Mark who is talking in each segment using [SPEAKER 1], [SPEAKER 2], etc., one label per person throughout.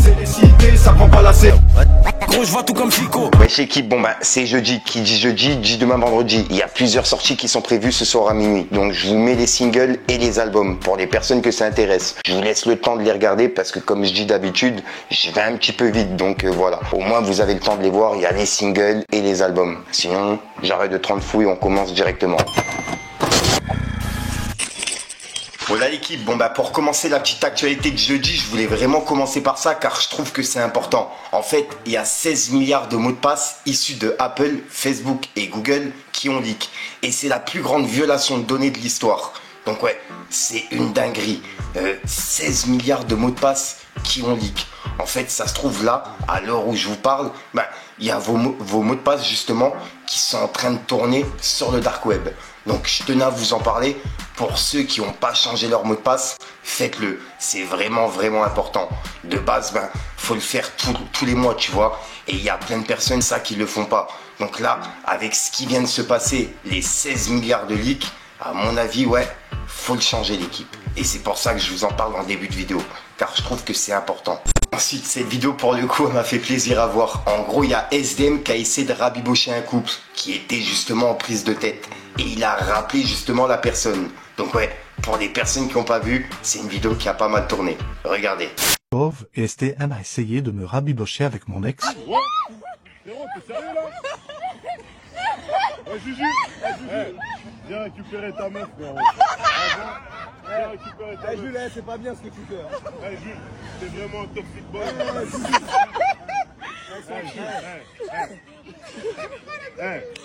[SPEAKER 1] C'est les cités, ça prend pas la serre.
[SPEAKER 2] Gros, je vois tout comme Chico.
[SPEAKER 3] Wesh équipe, bon bah c'est jeudi, qui dit jeudi, dit demain vendredi. Il y a plusieurs sorties qui sont prévues ce soir à minuit. Donc je vous mets les singles et les albums pour les personnes que ça intéresse. Je vous laisse le temps de les regarder parce que comme je dis d'habitude, je vais un petit peu vite. Donc voilà, au moins vous avez le temps de les voir, il y a les singles et les albums. Sinon, j'arrête de 30 fouilles, on commence directement. Voilà l'équipe, bon bah pour commencer la petite actualité de jeudi, je voulais vraiment commencer par ça car je trouve que c'est important. En fait, il y a 16 milliards de mots de passe issus de Apple, Facebook et Google qui ont leak. Et c'est la plus grande violation de données de l'histoire. Donc ouais, c'est une dinguerie. 16 milliards de mots de passe qui ont leak. En fait, ça se trouve là, à l'heure où je vous parle, il y a vos mots de passe justement qui sont en train de tourner sur le dark web. Donc je tenais à vous en parler. Pour ceux qui n'ont pas changé leur mot de passe, faites-le. C'est vraiment important. De base, faut le faire tous les mois, tu vois. Et il y a plein de personnes ça qui le font pas. Donc là, avec ce qui vient de se passer, les 16 milliards de leaks, à mon avis, ouais, faut le changer l'équipe. Et c'est pour ça que je vous en parle en début de vidéo, car je trouve que c'est important. Ensuite, cette vidéo, pour le coup, elle m'a fait plaisir à voir. En gros, il y a SDM qui a essayé de rabibocher un couple qui était justement en prise de tête. Et il a rappelé justement la personne. Donc ouais, pour les personnes qui n'ont pas vu, c'est une vidéo qui a pas mal tourné. Regardez.
[SPEAKER 4] Pauvre, et STM a essayé de me rabibocher avec mon ex.
[SPEAKER 5] Ouais. Frérot, t'es sérieux là? Ouais, Juju, viens récupérer ta meuf, frérot. Viens récupérer ta meuf.
[SPEAKER 6] Jules, c'est pas bien ce que tu fais.
[SPEAKER 5] Jules, t'es vraiment un toxic boy.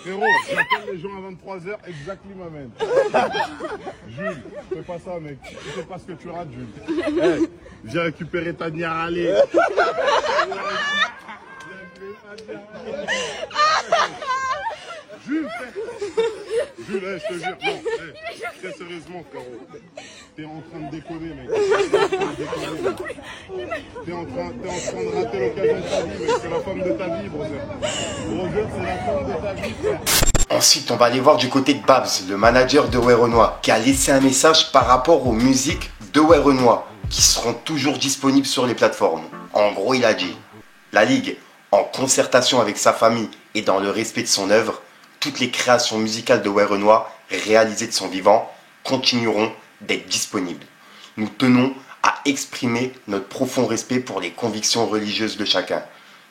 [SPEAKER 5] Frérot, j'appelle les gens à 23h, exactement, man. Jules, fais pas ça, mec. Tu sais pas ce que tu rates, Jules. Viens récupérer ta nière, allez. Jules, Jules, je te jure, non, très sérieusement, frérot. T'es en train de déconner, mec. T'es en train de rater l'occasion de ta vie, mec. C'est la femme de ta vie, brother. Brother, c'est la femme de ta vie, frère.
[SPEAKER 3] Ensuite, on va aller voir du côté de Babs, le manager de Werenoi, qui a laissé un message par rapport aux musiques de Werenoi, qui seront toujours disponibles sur les plateformes. En gros, il a dit, la Ligue, en concertation avec sa famille et dans le respect de son œuvre, toutes les créations musicales de Werenoi réalisées de son vivant continueront d'être disponibles. Nous tenons à exprimer notre profond respect pour les convictions religieuses de chacun.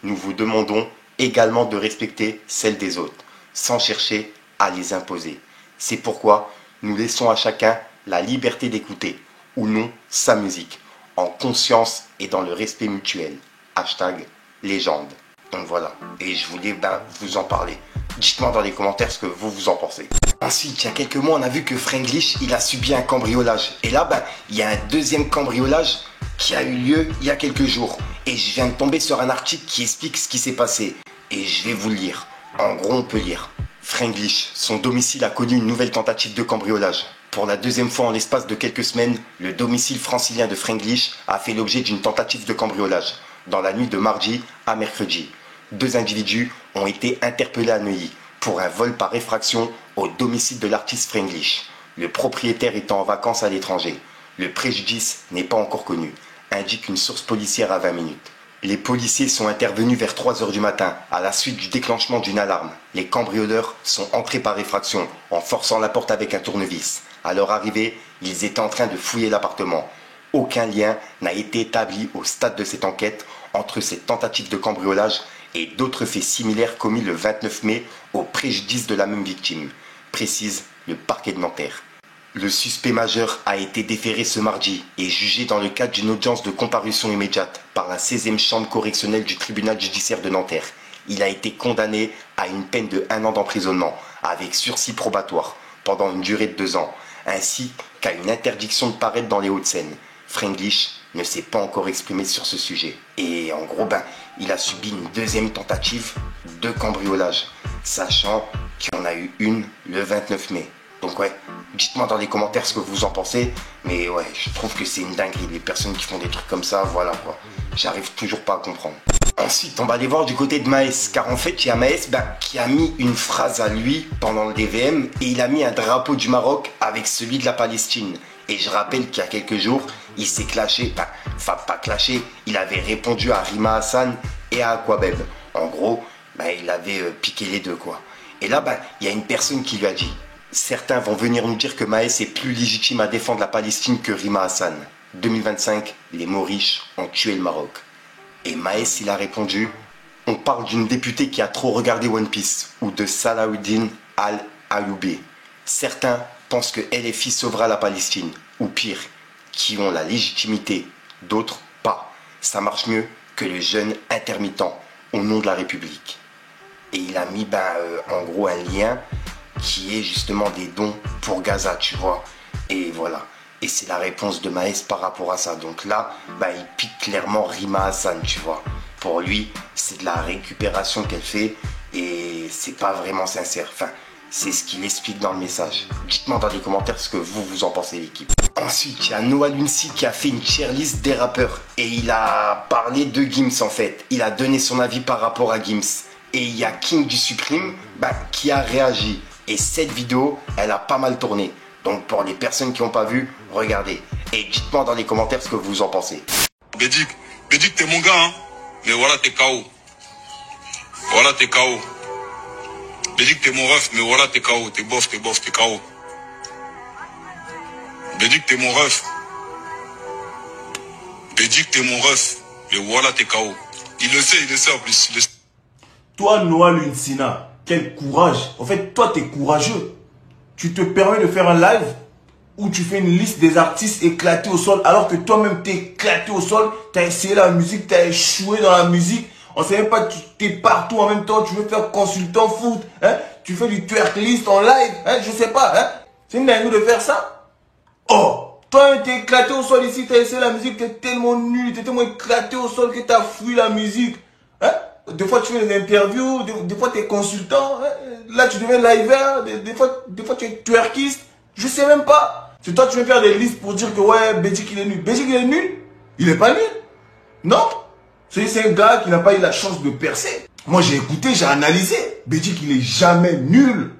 [SPEAKER 3] Nous vous demandons également de respecter celles des autres, sans chercher à les imposer. C'est pourquoi nous laissons à chacun la liberté d'écouter ou non sa musique, en conscience et dans le respect mutuel. Hashtag légende. Donc voilà, et je voulais vous en parler. Dites-moi dans les commentaires ce que vous en pensez. Ensuite, il y a quelques mois, on a vu que Franglish, il a subi un cambriolage. Et là, il y a un deuxième cambriolage qui a eu lieu il y a quelques jours. Et je viens de tomber sur un article qui explique ce qui s'est passé. Et je vais vous le lire. En gros, on peut lire. Franglish, son domicile a connu une nouvelle tentative de cambriolage. Pour la deuxième fois en l'espace de quelques semaines, le domicile francilien de Franglish a fait l'objet d'une tentative de cambriolage. Dans la nuit de mardi à mercredi. 2 individus ont été interpellés à Neuilly pour un vol par effraction au domicile de l'artiste Franglish, le propriétaire étant en vacances à l'étranger. Le préjudice n'est pas encore connu, indique une source policière à 20 minutes. Les policiers sont intervenus vers 3h du matin à la suite du déclenchement d'une alarme. Les cambrioleurs sont entrés par effraction en forçant la porte avec un tournevis. À leur arrivée, ils étaient en train de fouiller l'appartement. Aucun lien n'a été établi au stade de cette enquête entre cette tentative de cambriolage et d'autres faits similaires commis le 29 mai au préjudice de la même victime, précise le parquet de Nanterre. Le suspect majeur a été déféré ce mardi et jugé dans le cadre d'une audience de comparution immédiate par la 16e chambre correctionnelle du tribunal judiciaire de Nanterre. Il a été condamné à une peine de 1 an d'emprisonnement avec sursis probatoire pendant une durée de 2 ans, ainsi qu'à une interdiction de paraître dans les Hauts-de-Seine. Franglish ne s'est pas encore exprimé sur ce sujet. Et en gros, il a subi une deuxième tentative de cambriolage, sachant qu'il y en a eu une le 29 mai. Donc ouais, dites-moi dans les commentaires ce que vous en pensez, mais ouais, je trouve que c'est une dinguerie, les personnes qui font des trucs comme ça, voilà quoi. J'arrive toujours pas à comprendre. Ensuite, on va aller voir du côté de Maes, car en fait, il y a Maes qui a mis une phrase à lui pendant le DVM, et il a mis un drapeau du Maroc avec celui de la Palestine. Et je rappelle qu'il y a quelques jours, il s'est clashé, enfin pas clashé, il avait répondu à Rima Hassan et à Aquabeb. En gros, il avait piqué les deux quoi. Et là, il y a une personne qui lui a dit, certains vont venir nous dire que Maes est plus légitime à défendre la Palestine que Rima Hassan. 2025, les Mauriches ont tué le Maroc. Et Maes, il a répondu, on parle d'une députée qui a trop regardé One Piece ou de Salahuddin al-Ayoubé. Certains pensent que LFI sauvera la Palestine, ou pire, qui ont la légitimité, d'autres pas. Ça marche mieux que le jeune intermittent au nom de la République. Et il a mis en gros un lien qui est justement des dons pour Gaza, tu vois. Et voilà. Et c'est la réponse de Maes par rapport à ça. Donc là, il pique clairement Rima Hassan, tu vois. Pour lui, c'est de la récupération qu'elle fait et c'est pas vraiment sincère. Enfin, c'est ce qu'il explique dans le message. Dites-moi dans les commentaires ce que vous en pensez, l'équipe. Ensuite, il y a Noah Lunsi qui a fait une tier list des rappeurs. Et il a parlé de Gims en fait. Il a donné son avis par rapport à Gims. Et il y a King du Supreme qui a réagi. Et cette vidéo, elle a pas mal tourné. Donc pour les personnes qui n'ont pas vu, regardez. Et dites-moi dans les commentaires ce que vous en pensez.
[SPEAKER 6] Bédik t'es mon gars, hein. Mais voilà, t'es KO. Voilà, t'es KO. Bédik t'es mon ref, mais voilà, t'es KO. T'es bof, t'es KO. Bédik t'es mon ref. Bédik t'es mon ref, mais voilà, t'es KO. Il le sait en plus. Il le sait.
[SPEAKER 7] Toi, Noah Lunsina, quel courage. En fait, toi, t'es courageux. Tu te permets de faire un live où tu fais une liste des artistes éclatés au sol alors que toi-même t'es éclaté au sol, t'as essayé la musique, t'as échoué dans la musique. On sait même pas, tu t'es partout en même temps, tu veux faire consultant foot, hein? Tu fais du twerk list en live, hein? Je sais pas, hein? C'est une dingue de faire ça. Oh, toi t'es éclaté au sol ici, t'as essayé la musique, t'es tellement nul, t'es tellement éclaté au sol que t'as fui la musique, hein? Des fois tu fais des interviews, des fois tu es consultant, hein? Là tu deviens liver, des fois tu es twerkiste, je sais même pas. C'est toi tu veux faire des listes pour dire que ouais, Bédik il est nul. Bédik il est nul? Il est pas nul. Non. C'est un gars qui n'a pas eu la chance de percer. Moi j'ai écouté, j'ai analysé. Bédik il est jamais nul.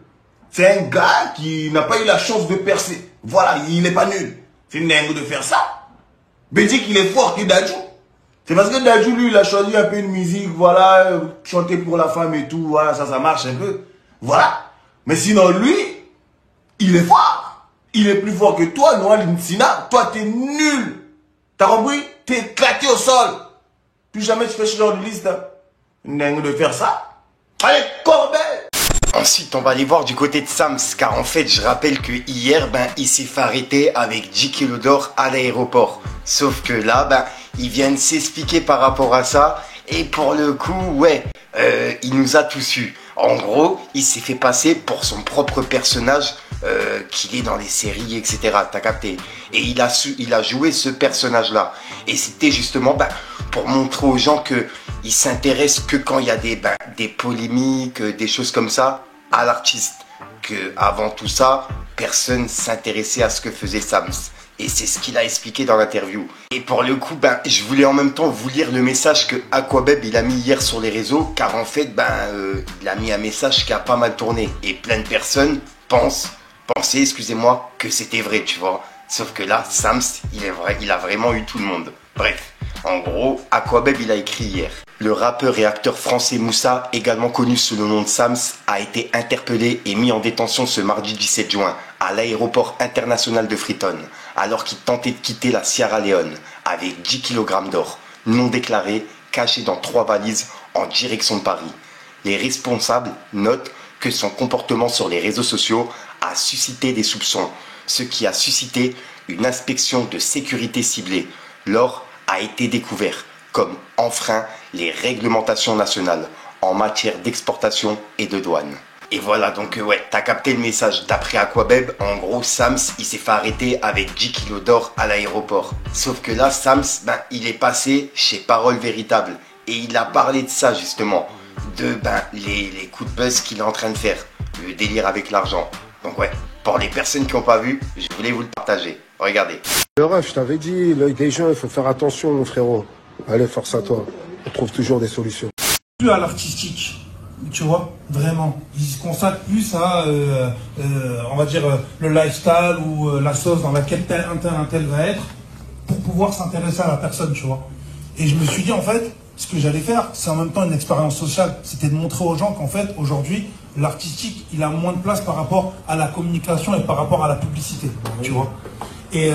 [SPEAKER 7] C'est un gars qui n'a pas eu la chance de percer. Voilà, il est pas nul. C'est une dingue de faire ça. Bédik il est fort que Dadju. C'est parce que Dadju, lui, il a choisi un peu une musique, voilà, chanter pour la femme et tout, voilà, ça marche un peu. Voilà. Mais sinon, lui, il est fort. Il est plus fort que toi, Noah Lunsina. Toi, t'es nul. T'as compris? T'es éclaté au sol. Plus jamais tu fais ce genre de liste. Hein. Une dingue de faire ça. Allez, Corbel!
[SPEAKER 3] Ensuite, on va aller voir du côté de Sams, car en fait, je rappelle que hier, il s'est fait arrêter avec 10 kilos d'or à l'aéroport. Sauf que là, ils viennent s'expliquer par rapport à ça, et pour le coup, ouais, il nous a tous eu. En gros, il s'est fait passer pour son propre personnage qu'il est dans les séries, etc. T'as capté? Et il a joué ce personnage-là. Et c'était justement pour montrer aux gens que il s'intéresse que quand il y a des polémiques, des choses comme ça, à l'artiste. Que avant tout ça, personne s'intéressait à ce que faisait Sams. Et c'est ce qu'il a expliqué dans l'interview. Et pour le coup, je voulais en même temps vous lire le message que Aquabeb il a mis hier sur les réseaux, car en fait, il a mis un message qui a pas mal tourné. Et plein de personnes pensaient, excusez-moi, que c'était vrai, tu vois. Sauf que là, Sams, il a vraiment eu tout le monde. Bref, en gros, Aquabeb il a écrit hier. Le rappeur et acteur français Moussa, également connu sous le nom de Sams, a été interpellé et mis en détention ce mardi 17 juin à l'aéroport international de Freetown, alors qu'il tentait de quitter la Sierra Leone avec 10 kg d'or, non déclarés, cachés dans 3 valises en direction de Paris. Les responsables notent que son comportement sur les réseaux sociaux a suscité des soupçons, ce qui a suscité une inspection de sécurité ciblée. L'or a été découvert comme enfreint les réglementations nationales en matière d'exportation et de douane. Et voilà, donc ouais, t'as capté le message. D'après Aquabeb, en gros, Sams, il s'est fait arrêter avec 10 kilos d'or à l'aéroport. Sauf que là, Sams, il est passé chez Parole Véritable. Et il a parlé de ça, justement. De, les coups de buzz qu'il est en train de faire. Le délire avec l'argent. Donc ouais, pour les personnes qui n'ont pas vu, je voulais vous le partager. Regardez.
[SPEAKER 8] Le ref, je t'avais dit, l'œil des gens, il faut faire attention, mon frérot. Allez, force à toi. On trouve toujours des solutions.
[SPEAKER 7] Plus à l'artistique.
[SPEAKER 9] tu vois, vraiment. Ils se consacrent plus à, on va dire, le lifestyle ou la sauce dans laquelle un tel va être pour pouvoir s'intéresser à la personne, tu vois. Et je me suis dit, en fait, ce que j'allais faire, c'est en même temps une expérience sociale. C'était de montrer aux gens qu'en fait, aujourd'hui, l'artistique, il a moins de place par rapport à la communication et par rapport à la publicité, tu vois. Et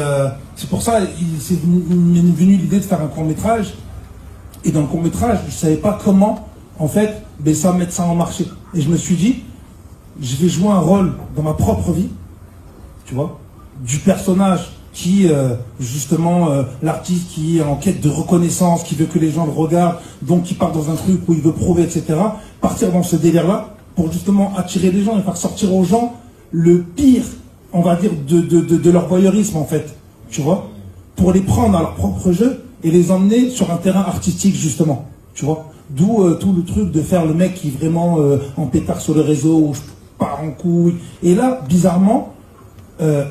[SPEAKER 9] c'est pour ça, il m'est venu l'idée de faire un court-métrage. Et dans le court-métrage, je ne savais pas comment, en fait, ça mettre ça en marché. Et je me suis dit, je vais jouer un rôle dans ma propre vie, tu vois, du personnage qui, justement, l'artiste qui est en quête de reconnaissance, qui veut que les gens le regardent, donc qui part dans un truc où il veut prouver, etc. Partir dans ce délire-là pour justement attirer les gens et faire sortir aux gens le pire, on va dire, de leur voyeurisme, en fait, tu vois, pour les prendre à leur propre jeu et les emmener sur un terrain artistique, justement, tu vois. D'où tout le truc de faire le mec qui est vraiment en pétard sur le réseau, où je pars en couille. Et là, bizarrement,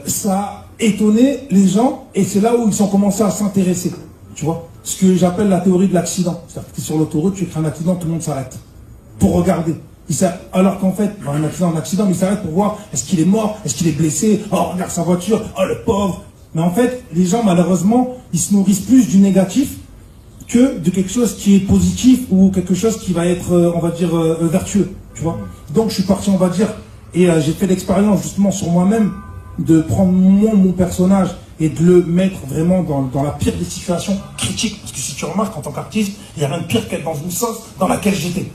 [SPEAKER 9] ça a étonné les gens, et c'est là où ils ont commencé à s'intéresser, tu vois. Ce que j'appelle la théorie de l'accident. C'est-à-dire que tu es sur l'autoroute, tu crées un accident, tout le monde s'arrête pour regarder. Alors qu'en fait, dans un accident, il s'arrête pour voir est-ce qu'il est mort, est-ce qu'il est blessé, oh regarde sa voiture, oh le pauvre. Mais en fait, les gens malheureusement, ils se nourrissent plus du négatif que de quelque chose qui est positif ou quelque chose qui va être, on va dire, vertueux, tu vois. Donc je suis parti, on va dire, et j'ai fait l'expérience justement sur moi-même de prendre mon personnage et de le mettre vraiment dans la pire des situations critiques. Parce que si tu remarques, en tant qu'artiste, il n'y a rien de pire qu'être dans une sauce dans laquelle j'étais.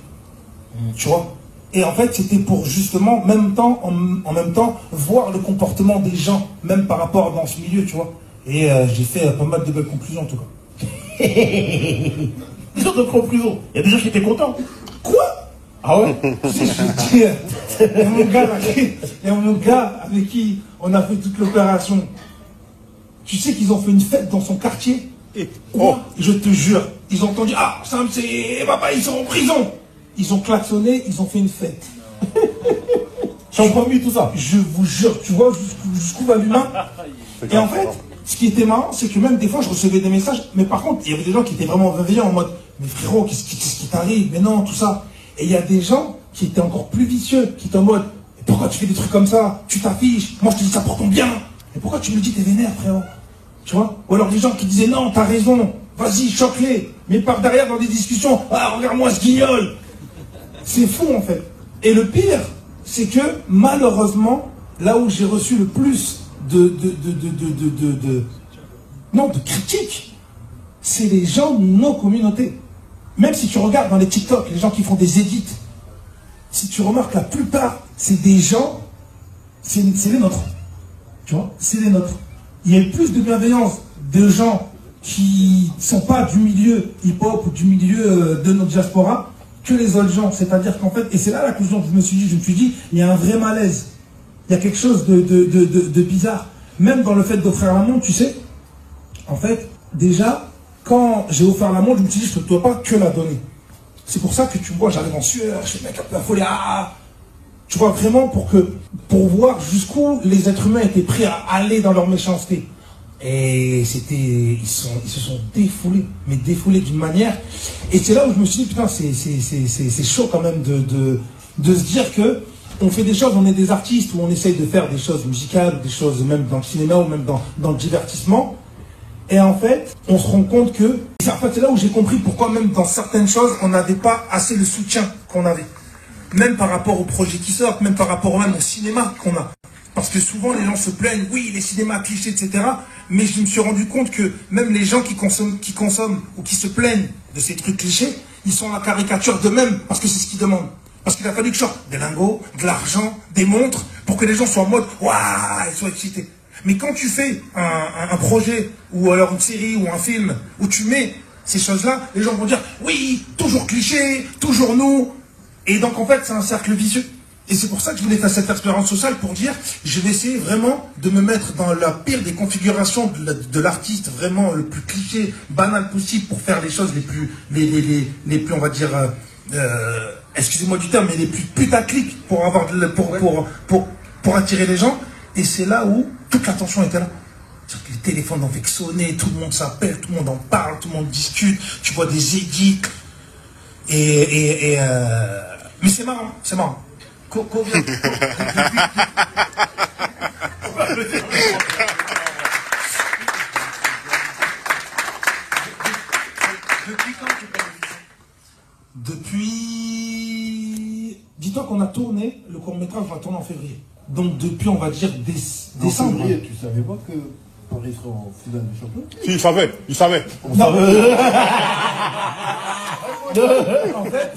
[SPEAKER 9] Tu vois. Et en fait, c'était pour justement, en même temps, voir le comportement des gens, même par rapport dans ce milieu, tu vois. Et j'ai fait pas mal de belles conclusions, en tout cas. Des sortes de conclusions. Il y a des gens qui étaient contents. Quoi? Ah ouais? Il y a mon gars avec qui on a fait toute l'opération. Tu sais qu'ils ont fait une fête dans son quartier? Et je te jure, ils ont entendu, ah, Sam, c'est papa, ils sont en prison. Ils ont klaxonné, ils ont fait une fête. J'en promis tout ça. Je vous jure, tu vois jusqu'où va l'humain. Et en fait, ce qui était marrant, c'est que même des fois, je recevais des messages, mais par contre, il y avait des gens qui étaient vraiment bienveillants en mode, mais frérot, qu'est-ce qui t'arrive? Mais non, tout ça. Et il y a des gens qui étaient encore plus vicieux, qui étaient en mode, pourquoi tu fais des trucs comme ça? Tu t'affiches, moi je te dis ça pour ton bien. Et pourquoi tu me dis t'es vénère, frérot? Tu vois? Ou alors des gens qui disaient, non, t'as raison, vas-y, choque-les. Mais par derrière, dans des discussions, ah, regarde-moi ce guignol. C'est fou, en fait. Et le pire, c'est que, malheureusement, là où j'ai reçu le plus de critiques, c'est les gens de nos communautés. Même si tu regardes dans les TikTok, les gens qui font des edits, si tu remarques, la plupart, c'est des gens, c'est les nôtres. Tu vois, c'est les nôtres. Il y a plus de bienveillance de gens qui ne sont pas du milieu hip-hop ou du milieu de notre diaspora que les autres gens. C'est-à-dire qu'en fait, et c'est là la conclusion que je me suis dit, il y a un vrai malaise. Il y a quelque chose de bizarre. Même dans le fait d'offrir la montre, tu sais, en fait, déjà, quand j'ai offert la montre, je me suis dit, je ne dois pas que la donner. C'est pour ça que tu vois, j'arrive en sueur, je fais mec un peu affolé, tu vois, vraiment pour voir jusqu'où les êtres humains étaient prêts à aller dans leur méchanceté. Et ils se sont défoulés, mais défoulés d'une manière. Et c'est là où je me suis dit, putain, c'est chaud quand même de se dire que on fait des choses, on est des artistes, où on essaye de faire des choses musicales, des choses même dans le cinéma ou même dans le divertissement. Et en fait, on se rend compte que, en fait, c'est là où j'ai compris pourquoi même dans certaines choses, on n'avait pas assez le soutien qu'on avait. Même par rapport aux projets qui sortent, même par rapport même au cinéma qu'on a. Parce que souvent, les gens se plaignent, oui, les cinémas clichés, etc. Mais je me suis rendu compte que même les gens qui consomment ou qui se plaignent de ces trucs clichés, ils sont la caricature d'eux-mêmes parce que c'est ce qu'ils demandent. Parce qu'il a fallu que je sorte des lingots, de l'argent, des montres, pour que les gens soient en mode, waouh, ils soient excités. Mais quand tu fais un projet, ou alors une série, ou un film, où tu mets ces choses-là, les gens vont dire, oui, toujours cliché, toujours nous. Et donc en fait, c'est un cercle vicieux. Et c'est pour ça que je voulais faire cette expérience sociale pour dire, je vais essayer vraiment de me mettre dans la pire des configurations de l'artiste, vraiment le plus cliché, banal possible, pour faire les choses les plus on va dire, excusez-moi du terme, mais les plus putaclic pour avoir pour attirer les gens. Et c'est là où toute l'attention était là. C'est-à-dire que les téléphones ont fait que sonner, tout le monde s'appelle, tout le monde en parle, tout le monde discute, tu vois des édits. Mais c'est marrant, c'est marrant. Depuis quand tu parles? Depuis... Dis-toi qu'on a tourné, le court-métrage, on va tourner en février. Donc depuis, on va dire décembre.
[SPEAKER 8] Février, tu savais pas que Paris serait en finale du championnat?
[SPEAKER 5] Si, il savait.
[SPEAKER 9] Non, en fait,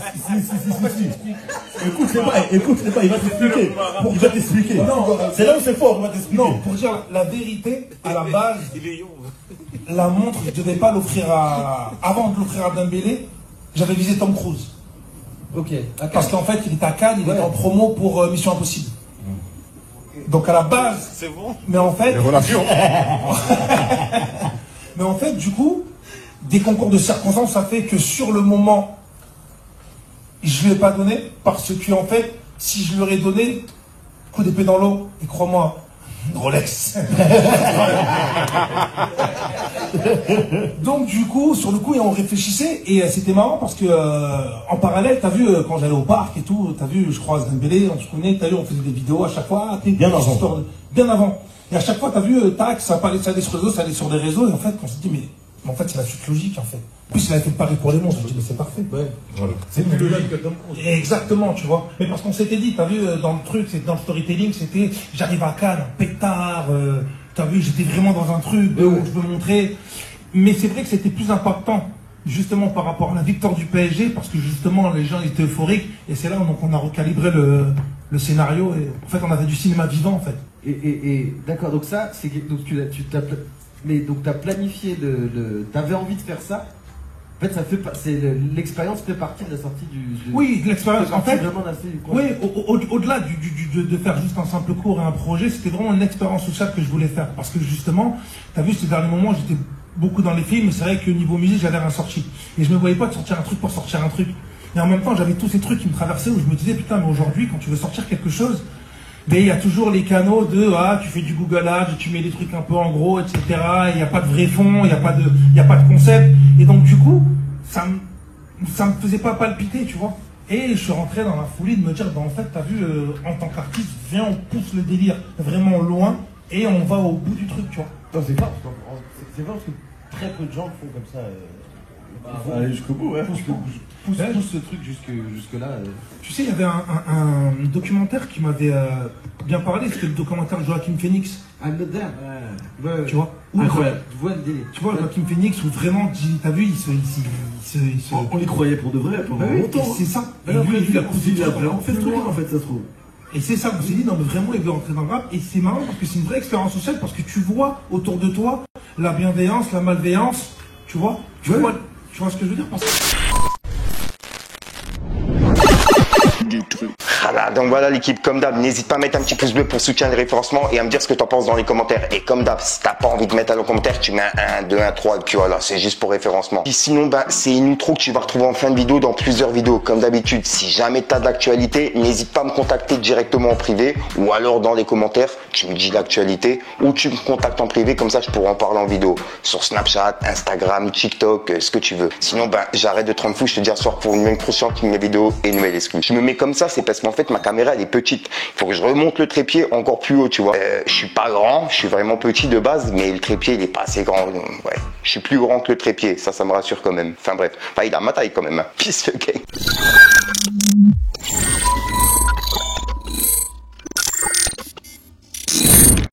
[SPEAKER 10] Écoute, il va t'expliquer. Il va t'expliquer.
[SPEAKER 9] Non,
[SPEAKER 10] c'est là où c'est fort, il va t'expliquer.
[SPEAKER 9] non, pour dire la vérité, à la base, la montre, je devais pas l'offrir à... Avant de l'offrir à Dembélé, j'avais visé Tom Cruise.
[SPEAKER 10] Ok.
[SPEAKER 9] Parce qu'en fait, il était à Cannes, il était en promo pour Mission Impossible. Donc à la base...
[SPEAKER 5] C'est bon.
[SPEAKER 9] Mais en fait...
[SPEAKER 5] Les relations.
[SPEAKER 9] Mais en fait, du coup, des concours de circonstances, ça fait que sur le moment, je ne lui ai pas donné, parce que en fait, si je lui aurais donné, coup d'épée dans l'eau, et crois-moi, Rolex. Donc du coup, sur le coup, on réfléchissait, et c'était marrant parce que en parallèle, t'as vu, quand j'allais au parc et tout, t'as vu, je croise Dembélé, on se connaît, t'as vu, on faisait des vidéos à chaque fois,
[SPEAKER 10] Bien avant.
[SPEAKER 9] Bien avant. Et à chaque fois, t'as vu, tac, ça allait sur les réseaux, ça allait sur des réseaux, et en fait, on s'est dit, mais en fait, c'est la suite logique, en fait. En plus, il avait fait le pari pour les monstres, je me dis, mais c'est parfait.
[SPEAKER 10] Ouais.
[SPEAKER 5] Voilà.
[SPEAKER 9] C'est plus logique que Tom Cruise. Exactement, tu vois. Mais parce qu'on s'était dit, t'as vu, dans le truc, dans le storytelling, c'était, j'arrive à Cannes, pétard, t'as vu, j'étais vraiment dans un truc où je veux montrer. Mais c'est vrai que c'était plus important, justement, par rapport à la victoire du PSG, parce que justement, les gens étaient euphoriques, et c'est là où donc, on a recalibré le scénario, et en fait, on avait du cinéma vivant, en fait.
[SPEAKER 10] Et d'accord, donc ça, c'est donc t'as planifié t'avais envie de faire ça. En fait, ça fait l'expérience fait partie de la sortie du.
[SPEAKER 9] Oui, l'expérience. En fait,
[SPEAKER 10] vraiment
[SPEAKER 9] oui, au-delà de faire juste un simple cours et un projet, c'était vraiment une expérience sociale que je voulais faire, parce que justement, t'as vu, ces derniers moments, j'étais beaucoup dans les films, mais c'est vrai que niveau musique, j'avais rien sorti, et je me voyais pas de sortir un truc pour sortir un truc. Et en même temps, j'avais tous ces trucs qui me traversaient où je me disais, putain, mais aujourd'hui, quand tu veux sortir quelque chose, mais il y a toujours les canaux de tu fais du Google Ads, tu mets des trucs un peu en gros, etc. Il n'y a pas de vrai fond, il n'y a pas de concept. Et donc du coup, ça me faisait pas palpiter, tu vois. Et je suis rentré dans la folie de me dire, en fait, t'as vu, en tant qu'artiste, viens, on pousse le délire vraiment loin et on va au bout du truc, tu vois.
[SPEAKER 10] Non, c'est pas parce que très peu de gens font comme ça. Aller jusqu'au bout, ouais. Pousse ce truc jusque là.
[SPEAKER 9] Tu sais, il y avait un documentaire qui m'avait bien parlé, c'était le documentaire de Joaquin Phoenix.
[SPEAKER 10] I'm not there. Ouais.
[SPEAKER 9] Tu vois.
[SPEAKER 10] Incroyable. Tu vois le délire.
[SPEAKER 9] Tu vois, Joaquin Phoenix, où vraiment, t'as vu,
[SPEAKER 10] on y croyait pour de vrai pendant longtemps.
[SPEAKER 9] C'est ça.
[SPEAKER 10] Et lui, il a poussé de la on fait le truc, en fait, ça se trouve.
[SPEAKER 9] Et c'est ça, on s'est dit, non mais vraiment, il veut rentrer dans le rap. Et c'est marrant parce que c'est une vraie expérience sociale, parce que tu vois autour de toi la bienveillance, la malveillance, tu vois. Tu vois ce que je veux dire, parce que...
[SPEAKER 3] Voilà, donc voilà l'équipe, comme d'hab, n'hésite pas à mettre un petit pouce bleu pour soutenir le référencement et à me dire ce que tu en penses dans les commentaires. Et comme d'hab, si t'as pas envie de mettre un commentaire, tu mets un 1, 2, 1, 3 et puis voilà, c'est juste pour référencement. Et sinon, c'est une outro que tu vas retrouver en fin de vidéo dans plusieurs vidéos. Comme d'habitude, si jamais t'as de l'actualité, n'hésite pas à me contacter directement en privé ou alors dans les commentaires, tu me dis l'actualité ou tu me contactes en privé, comme ça je pourrai en parler en vidéo. Sur Snapchat, Instagram, TikTok, ce que tu veux. Sinon, j'arrête de te rendre fou, je te dis à ce soir pour une nouvelle prochaine mes vidéos et une nouvelle exclue. Je me mets comme ça, c'est parce qu'en fait ma caméra elle est petite. Il faut que je remonte le trépied encore plus haut, tu vois. Je suis pas grand, je suis vraiment petit de base, mais le trépied il est pas assez grand. Ouais, je suis plus grand que le trépied, ça me rassure quand même. Enfin bref, il a ma taille quand même. Peace le gang.